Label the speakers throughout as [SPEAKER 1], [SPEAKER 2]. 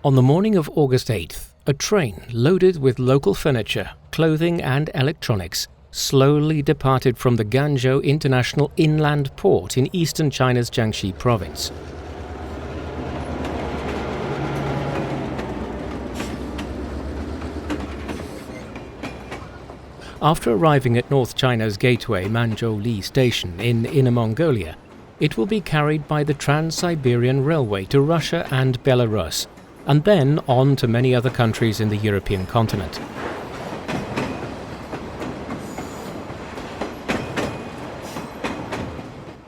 [SPEAKER 1] On the morning of August 8th, a train loaded with local furniture, clothing and electronics slowly departed from the Ganzhou International Inland Port in eastern China's Jiangxi province. After arriving at North China's gateway Manzhouli Station in Inner Mongolia, it will be carried by the Trans-Siberian Railway to Russia and Belarus, and then on to many other countries in the European continent.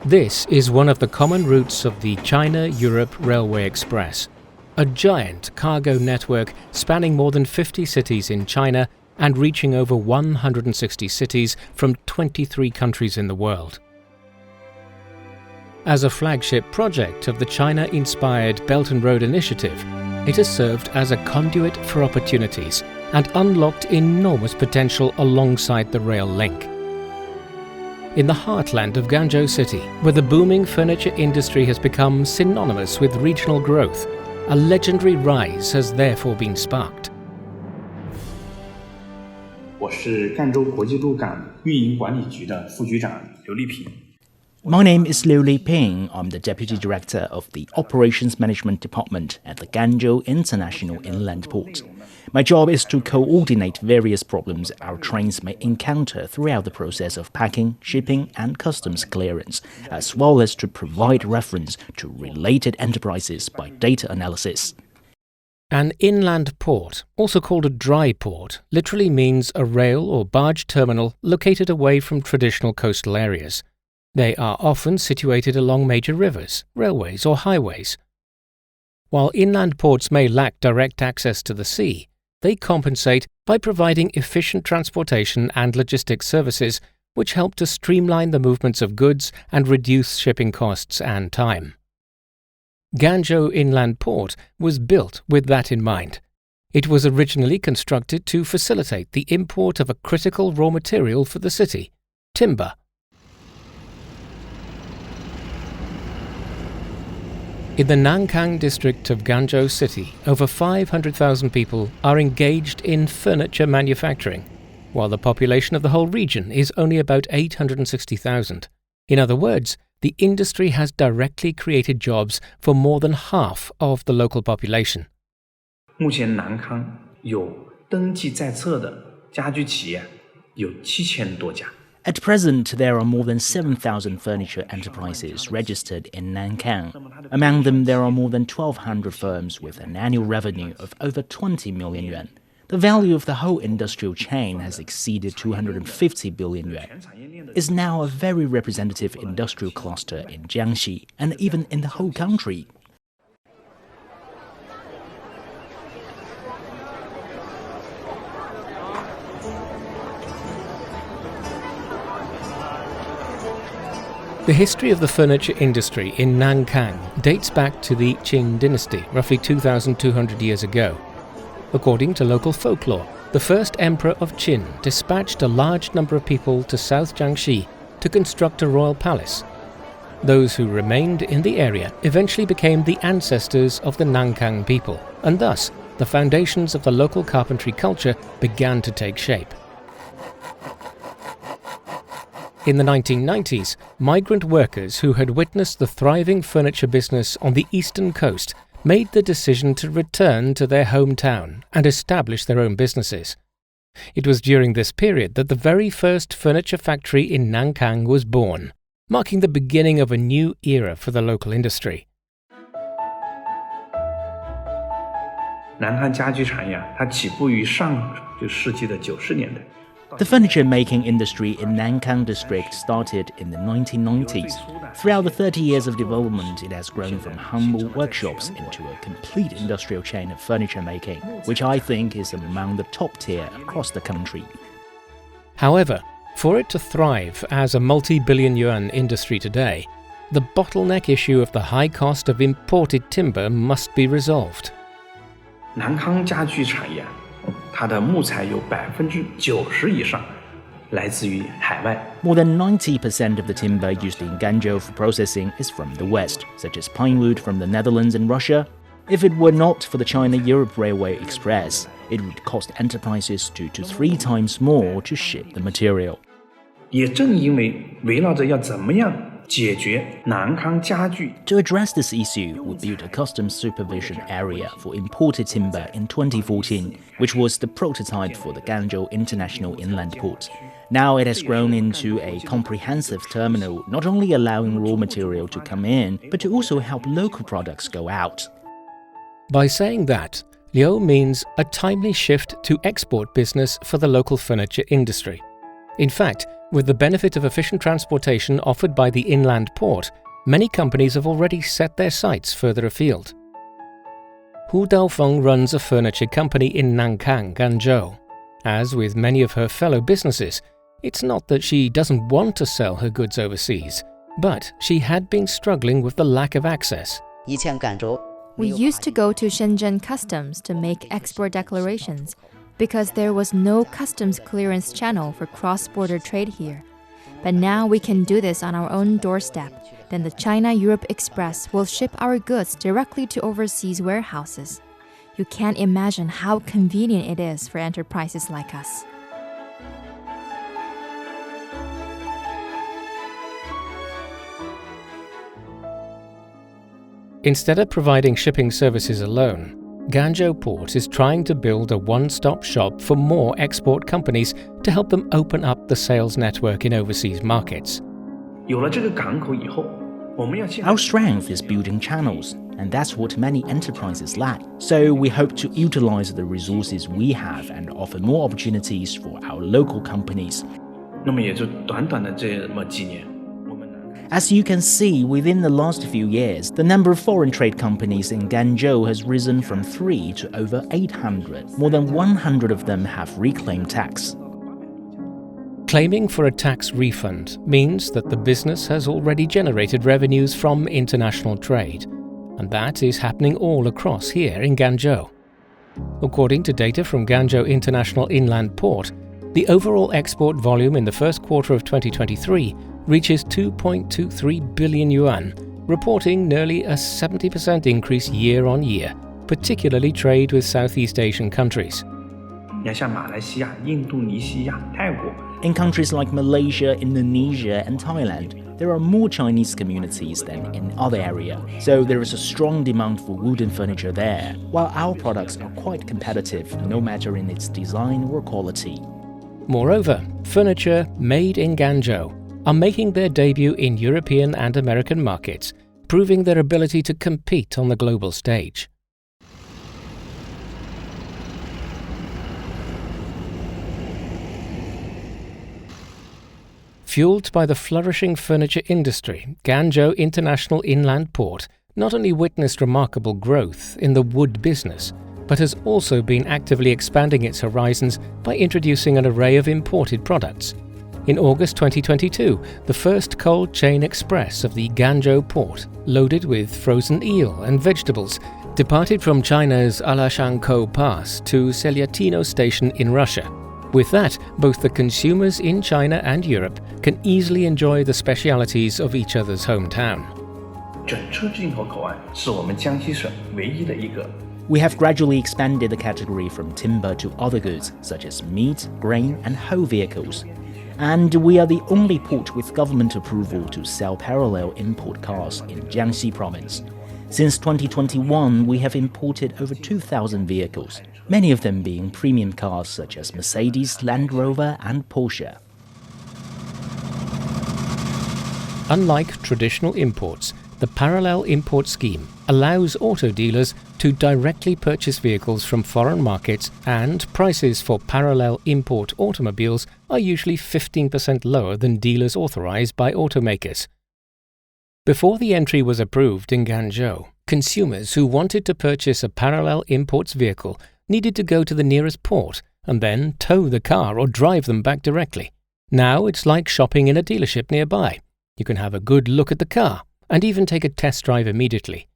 [SPEAKER 1] This is one of the common routes of the China-Europe Railway Express, a giant cargo network spanning more than 50 cities in China and reaching over 160 cities from 23 countries in the world. As a flagship project of the China-inspired Belt and Road Initiative, it has served as a conduit for opportunities and unlocked enormous potential alongside the rail link. In the heartland of Ganzhou City, where the booming furniture industry has become synonymous with regional growth, a legendary rise has therefore been sparked.
[SPEAKER 2] 我是赣州国际陆港运营管理局的副局长刘丽萍。
[SPEAKER 3] My name is Liu Liping. I'm the Deputy Director of the Operations Management Department at the Ganzhou International Inland Port. My job is to coordinate various problems our trains may encounter throughout the process of packing, shipping and customs clearance, as well as to provide reference to related enterprises by data analysis.
[SPEAKER 1] An inland port, also called a dry port, literally means a rail or barge terminal located away from traditional coastal areas. They are often situated along major rivers, railways or highways. While inland ports may lack direct access to the sea, they compensate by providing efficient transportation and logistics services which help to streamline the movements of goods and reduce shipping costs and time. Ganzhou Inland Port was built with that in mind. It was originally constructed to facilitate the import of a critical raw material for the city, timber. In the Nankang district of Ganzhou City, over 500,000 people are engaged in furniture manufacturing, while the population of the whole region is only about 860,000. In other words, the industry has directly created jobs for more than half of the local population.
[SPEAKER 2] 目前南康有登记在册的家居企业有7000多家。
[SPEAKER 3] At present, there are more than 7,000 furniture enterprises registered in Nankang. Among them, there are more than 1,200 firms with an annual revenue of over 20 million yuan. The value of the whole industrial chain has exceeded 250 billion yuan. It's now a very representative industrial cluster in Jiangxi and even in the whole country.
[SPEAKER 1] The history of the furniture industry in Nankang dates back to the Qing dynasty, roughly 2,200 years ago. According to local folklore, the first emperor of Qin dispatched a large number of people to South Jiangxi to construct a royal palace. Those who remained in the area eventually became the ancestors of the Nankang people, and thus the foundations of the local carpentry culture began to take shape. In the 1990s, migrant workers who had witnessed the thriving furniture business on the eastern coast made the decision to return to their hometown and establish their own businesses. It was during this period that the very first furniture factory in Nankang was born, marking the beginning of a new era for the local industry.
[SPEAKER 2] 南康家居产业它起步于上个世纪的90年代。
[SPEAKER 3] The furniture making industry in Nankang district started in the 1990s. Throughout the 30 years of development, it has grown from humble workshops into a complete industrial chain of furniture making, which I think is among the top tier across the country.
[SPEAKER 1] However, for it to thrive as a multi-billion yuan industry today, the bottleneck issue of the high cost of imported timber must be resolved.
[SPEAKER 2] 南康家居产业，它的木材有90%以上来自于海外。
[SPEAKER 3] More than 90% of the timber used in Ganzhou for processing is from the West, such as pine wood from the Netherlands and Russia, If it were not for the China-Europe Railway Express, it would cost enterprises 2 to 3 times more to ship the material.
[SPEAKER 2] 也正因为围绕着要怎么样解决南康家具
[SPEAKER 3] To address this issue, we built a customs supervision area for imported timber in 2014, which was the prototype for the Ganzhou International Inland Port. Now it has grown into a comprehensive terminal, not only allowing raw material to come in, but to also help local products go out.
[SPEAKER 1] By saying that, Liu means a timely shift to export business for the local furniture industry. In fact, with the benefit of efficient transportation offered by the inland port, many companies have already set their sights further afield. Hu Daofeng runs a furniture company in Nankang, Ganzhou. As with many of her fellow businesses, it's not that she doesn't want to sell her goods overseas, but she had been struggling with the lack of access.
[SPEAKER 4] We used to go to Shenzhen Customs to make export declarations because there was no customs clearance channel for cross-border trade here. But now we can do this on our own doorstep. Then the China-Europe Express will ship our goods directly to overseas warehouses. You can't imagine how convenient it is for enterprises like us.
[SPEAKER 1] Instead of providing shipping services alone, Ganzhou Port is trying to build a one-stop shop for more export companies to help them open up the sales network in overseas markets.
[SPEAKER 2] 有了这个港口以后，我们要
[SPEAKER 3] Our strength is building channels, and that's what many enterprises lack. So we hope to utilize the resources we have and offer more opportunities for our local companies.
[SPEAKER 2] 那么也就短短的这么几年，
[SPEAKER 3] As you can see, within the last few years, the number of foreign trade companies in Ganzhou has risen from 3 to over 800. More than 100 of them have reclaimed tax.
[SPEAKER 1] Claiming for a tax refund means that the business has already generated revenues from international trade, and that is happening all across here in Ganzhou. According to data from Ganzhou International Inland Port, the overall export volume in the first quarter of 2023 reaches 2.23 billion yuan, reporting nearly a 70% increase year-on-year, particularly trade with Southeast Asian countries.
[SPEAKER 2] 你看像马来西亚、印度尼西亚、泰国。
[SPEAKER 3] In countries like Malaysia, Indonesia, and Thailand, there are more Chinese communities than in other areas, so there is a strong demand for wooden furniture there, while our products are quite competitive no matter in its design or quality.
[SPEAKER 1] Moreover, furniture made in Ganzhou are making their debut in European and American markets, proving their ability to compete on the global stage. Fueled by the flourishing furniture industry, Ganzhou International Inland Port not only witnessed remarkable growth in the wood business, but has also been actively expanding its horizons by introducing an array of imported products. In August 2022, the first cold chain express of the Ganzhou port, loaded with frozen eel and vegetables, departed from China's Alashankou Pass to Selyatino Station in Russia. With that, both the consumers in China and Europe can easily enjoy the specialities of each other's hometown.
[SPEAKER 2] 整车进口口岸是我们江西省唯一的一个。
[SPEAKER 3] We have gradually expanded the category from timber to other goods, such as meat, grain, and whole vehicles. And we are the only port with government approval to sell parallel import cars in Jiangxi province. Since 2021, we have imported over 2,000 vehicles, many of them being premium cars such as Mercedes, Land Rover, and Porsche.
[SPEAKER 1] Unlike traditional imports, the parallel import scheme allows auto dealers to directly purchase vehicles from foreign markets, and prices for parallel import automobiles are usually 15% lower than dealers authorized by automakers. Before the entry was approved in Ganzhou, consumers who wanted to purchase a parallel imports vehicle needed to go to the nearest port and then tow the car or drive them back directly. Now it's like shopping in a dealership nearby. You can have a good look at the car and even take a test drive immediately.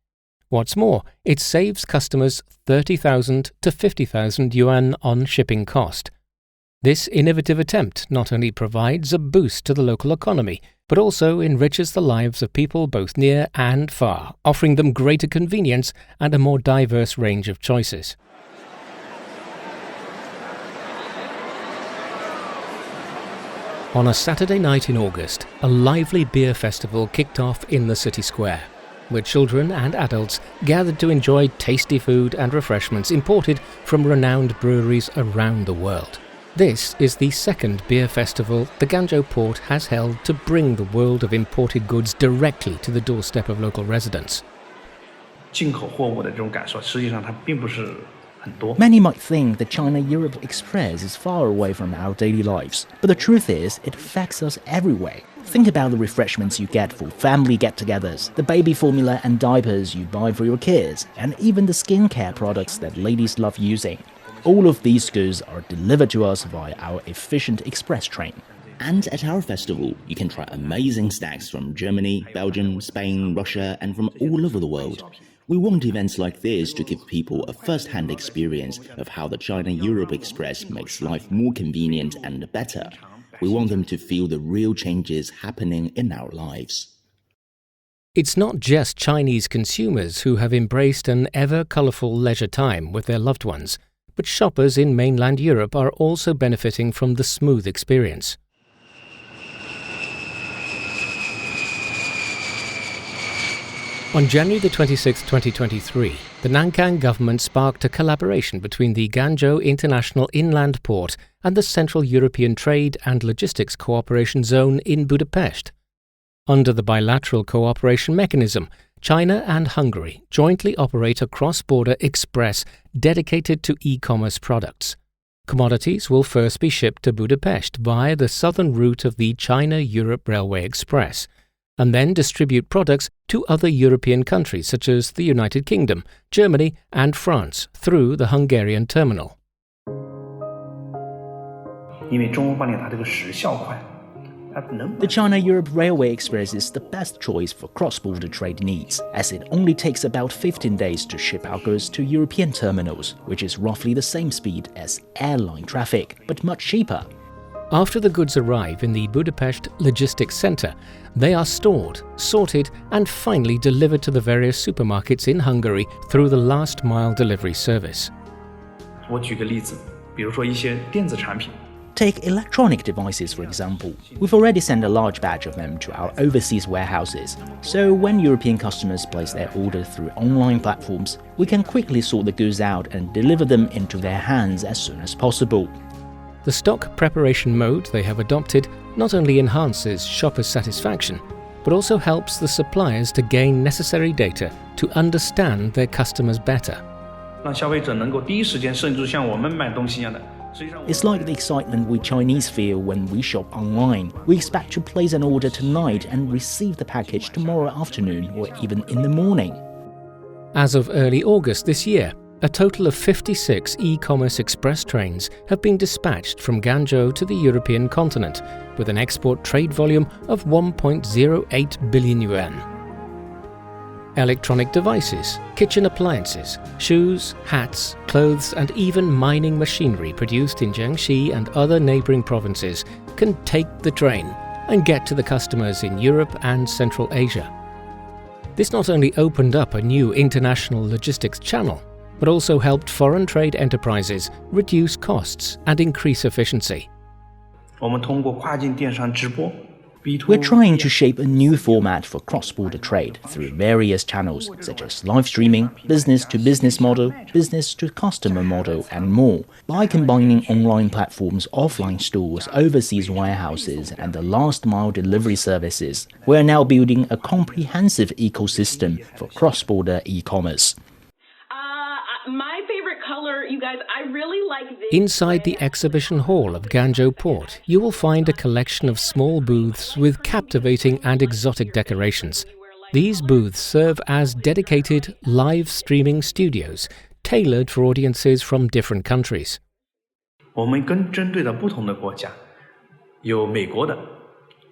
[SPEAKER 1] What's more, it saves customers 30,000 to 50,000 yuan on shipping cost. This innovative attempt not only provides a boost to the local economy, but also enriches the lives of people both near and far, offering them greater convenience and a more diverse range of choices. On a Saturday night in August, a lively beer festival kicked off in the city square, where children and adults gathered to enjoy tasty food and refreshments imported from renowned breweries around the world. This is the second beer festival the Ganzhou port has held to bring the world of imported goods directly to the doorstep of local residents.
[SPEAKER 2] 进口货物的这种感受，实际上它并不是很多。
[SPEAKER 3] Many might think the China-Europe Express is far away from our daily lives, but the truth is it affects us everywhere. Think about the refreshments you get for family get-togethers, the baby formula and diapers you buy for your kids, and even the skincare products that ladies love using. All of these goods are delivered to us via our efficient express train.
[SPEAKER 5] And at our festival, you can try amazing snacks from Germany, Belgium, Spain, Russia, and from all over the world. We want events like this to give people a first-hand experience of how the China-Europe Express makes life more convenient and better. We want them to feel the real changes happening in our lives.
[SPEAKER 1] It's not just Chinese consumers who have embraced an ever-colourful leisure time with their loved ones, but shoppers in mainland Europe are also benefiting from the smooth experience. On January 26, 2023, the Nanking government sparked a collaboration between the Ganzhou International Inland Port and the Central European Trade and Logistics Cooperation Zone in Budapest. Under the bilateral cooperation mechanism, China and Hungary jointly operate a cross-border express dedicated to e-commerce products. Commodities will first be shipped to Budapest via the southern route of the China-Europe Railway Express, and then distribute products to other European countries such as the United Kingdom, Germany and France through the Hungarian terminal.
[SPEAKER 2] 因为中欧班列它这个时效快，
[SPEAKER 3] The China-Europe Railway Express is the best choice for cross-border trade needs, as it only takes about 15 days to ship our goods to European terminals, which is roughly the same speed as airline traffic, but much cheaper.
[SPEAKER 1] After the goods arrive in the Budapest Logistics Centre, they are stored, sorted and finally delivered to the various supermarkets in Hungary through the last-mile delivery service.
[SPEAKER 2] 我举个例子，比如说一些电子产品。
[SPEAKER 3] Take electronic devices, for example. We've already sent a large batch of them to our overseas warehouses. So when European customers place their order through online platforms, we can quickly sort the goods out and deliver them into their hands as soon as possible.
[SPEAKER 1] The stock preparation mode they have adopted not only enhances shoppers' satisfaction, but also helps the suppliers to gain necessary data to understand their customers better.
[SPEAKER 2] 让消费者能够第一时间，甚至像我们买东西一样的。
[SPEAKER 3] It's like the excitement we Chinese feel when we shop online. We expect to place an order tonight and receive the package tomorrow afternoon or even in the morning.
[SPEAKER 1] As of early August this year, a total of 56 e-commerce express trains have been dispatched from Ganzhou to the European continent, with an export trade volume of 1.08 billion yuan. Electronic devices, kitchen appliances, shoes, hats, clothes and even mining machinery produced in Jiangxi and other neighbouring provinces can take the train and get to the customers in Europe and Central Asia. This not only opened up a new international logistics channel, but also helped foreign trade enterprises reduce costs and increase efficiency.
[SPEAKER 2] 我们通过跨境电商直播。
[SPEAKER 3] We're trying to shape a new format for cross-border trade through various channels such as live streaming, business-to-business model, business-to-customer model and more. By combining online platforms, offline stores, overseas warehouses and the last-mile delivery services, we're now building a comprehensive ecosystem for cross-border e-commerce.
[SPEAKER 6] My favorite color, you guys, I really like this.
[SPEAKER 1] Inside the exhibition hall of Ganzhou Port, you will find a collection of small booths with captivating and exotic decorations. These booths serve as dedicated live streaming studios, tailored for audiences from different countries.
[SPEAKER 2] 我们跟针对的不同的国家，有美国的、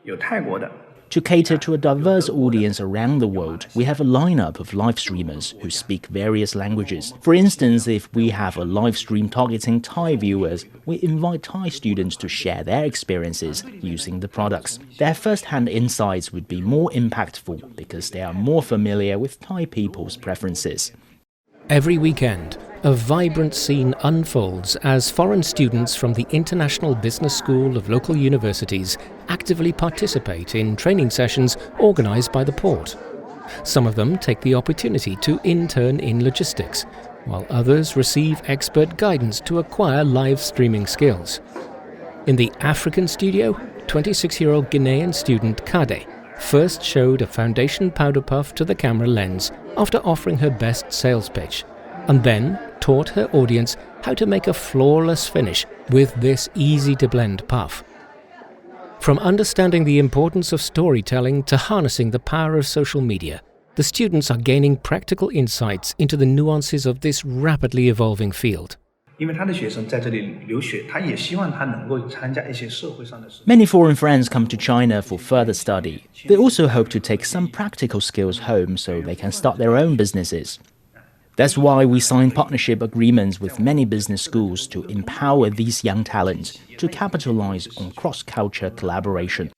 [SPEAKER 2] 有泰国的。
[SPEAKER 3] To cater to a diverse audience around the world, we have a lineup of live streamers who speak various languages. For instance, if we have a live stream targeting Thai viewers, we invite Thai students to share their experiences using the products. Their first-hand insights would be more impactful because they are more familiar with Thai people's preferences.
[SPEAKER 1] Every weekend, a vibrant scene unfolds as foreign students from the International Business School of local universities actively participate in training sessions organized by the port. Some of them take the opportunity to intern in logistics, while others receive expert guidance to acquire live streaming skills. In the African studio, 26-year-old Guinean student Kade first showed a foundation powder puff to the camera lens after offering her best sales pitch, and then taught her audience how to make a flawless finish with this easy-to-blend puff. From understanding the importance of storytelling to harnessing the power of social media, the students are gaining practical insights into the nuances of this rapidly evolving field.
[SPEAKER 2] 因为他的学生在这里留学，他也希望他能够参加一些社会上的事。
[SPEAKER 3] Many foreign friends come to China for further study. They also hope to take some practical skills home so they can start their own businesses. That's why we sign partnership agreements with many business schools to empower these young talents to capitalize on cross-culture collaboration.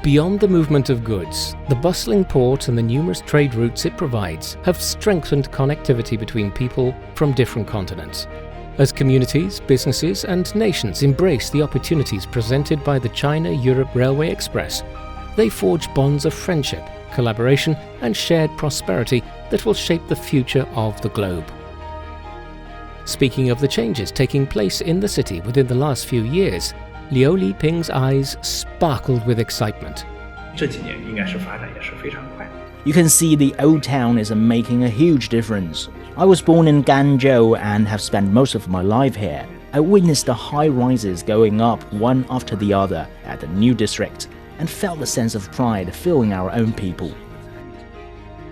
[SPEAKER 1] Beyond the movement of goods, the bustling port and the numerous trade routes it provides have strengthened connectivity between people from different continents. As communities, businesses and nations embrace the opportunities presented by the China-Europe Railway Express, they forge bonds of friendship, collaboration and shared prosperity that will shape the future of the globe. Speaking of the changes taking place in the city within the last few years, Liu Liping's eyes sparkled with excitement.
[SPEAKER 2] 这几年应该是发展也是非常快。
[SPEAKER 3] You can see the old town is making a huge difference. I was born in Ganzhou and have spent most of my life here. I witnessed the high rises going up one after the other at the new district and felt the sense of pride filling our own people.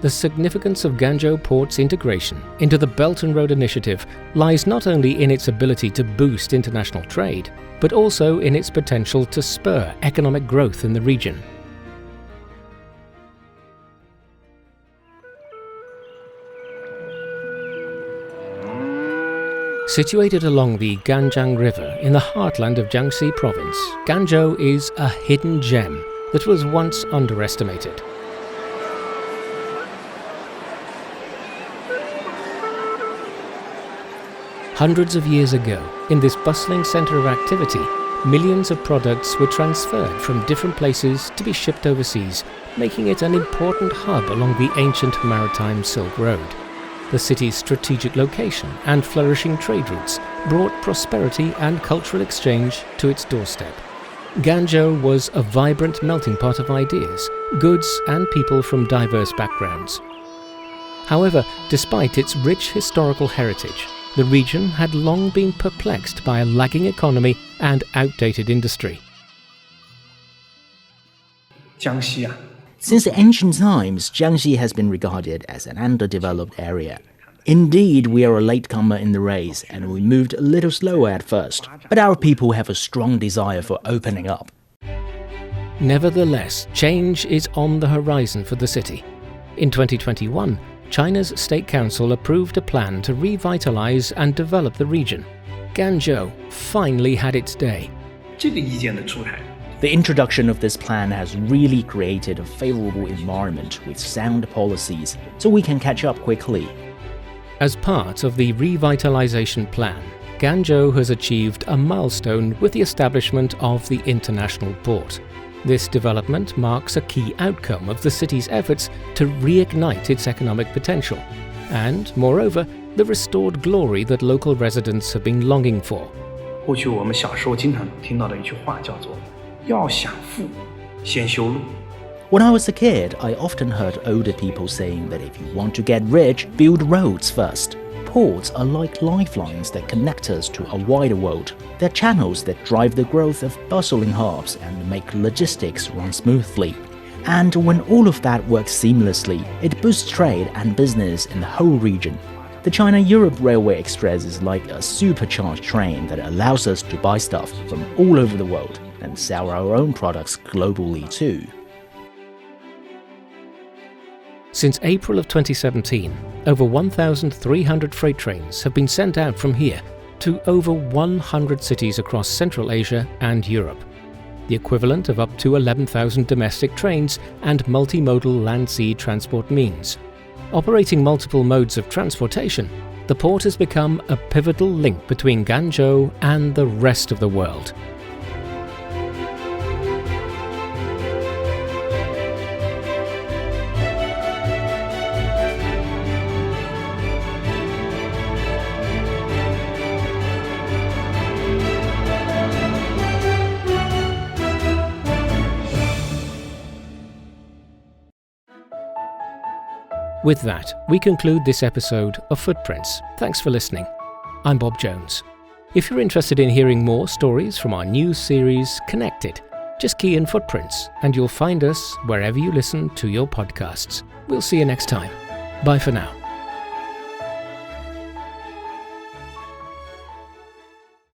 [SPEAKER 1] The significance of Ganzhou Port's integration into the Belt and Road Initiative lies not only in its ability to boost international trade, but also in its potential to spur economic growth in the region. Situated along the Ganjiang River in the heartland of Jiangxi province, Ganzhou is a hidden gem that was once underestimated. Hundreds of years ago, in this bustling center of activity, millions of products were transferred from different places to be shipped overseas, making it an important hub along the ancient maritime Silk Road. The city's strategic location and flourishing trade routes brought prosperity and cultural exchange to its doorstep. Ganzhou was a vibrant melting pot of ideas, goods and people from diverse backgrounds. However, despite its rich historical heritage, the region had long been perplexed by a lagging economy and outdated industry.
[SPEAKER 2] 江西
[SPEAKER 3] Since ancient times, Jiangxi has been regarded as an underdeveloped area. Indeed, we are a latecomer in the race, and we moved a little slower at first. But our people have a strong desire for opening up.
[SPEAKER 1] Nevertheless, change is on the horizon for the city. In 2021, China's State Council approved a plan to revitalize and develop the region. Ganzhou finally had its day.
[SPEAKER 2] 这个意见的出台，
[SPEAKER 3] The introduction of this plan has really created a favorable environment with sound policies, so we can catch up quickly.
[SPEAKER 1] As part of the revitalization plan, Ganzhou has achieved a milestone with the establishment of the international port. This development marks a key outcome of the city's efforts to reignite its economic potential, and, moreover, the restored glory that local residents have been longing for.
[SPEAKER 2] 过去我们小时候经常听到的一句话叫做“要想富，先修路”。
[SPEAKER 3] When I was a kid, I often heard older people saying that if you want to get rich, build roads first. Ports are like lifelines that connect us to a wider world. They're channels that drive the growth of bustling hubs and make logistics run smoothly. And when all of that works seamlessly, it boosts trade and business in the whole region. The China-Europe Railway Express is like a supercharged train that allows us to buy stuff from all over the world and sell our own products globally too.
[SPEAKER 1] Since April of 2017, over 1,300 freight trains have been sent out from here to over 100 cities across Central Asia and Europe, the equivalent of up to 11,000 domestic trains and multimodal land-sea transport means. Operating multiple modes of transportation, the port has become a pivotal link between Ganzhou and the rest of the world. With that, we conclude this episode of Footprints. Thanks for listening. I'm Bob Jones. If you're interested in hearing more stories from our news series, Connected, just key in Footprints and you'll find us wherever you listen to your podcasts. We'll see you next time. Bye for now.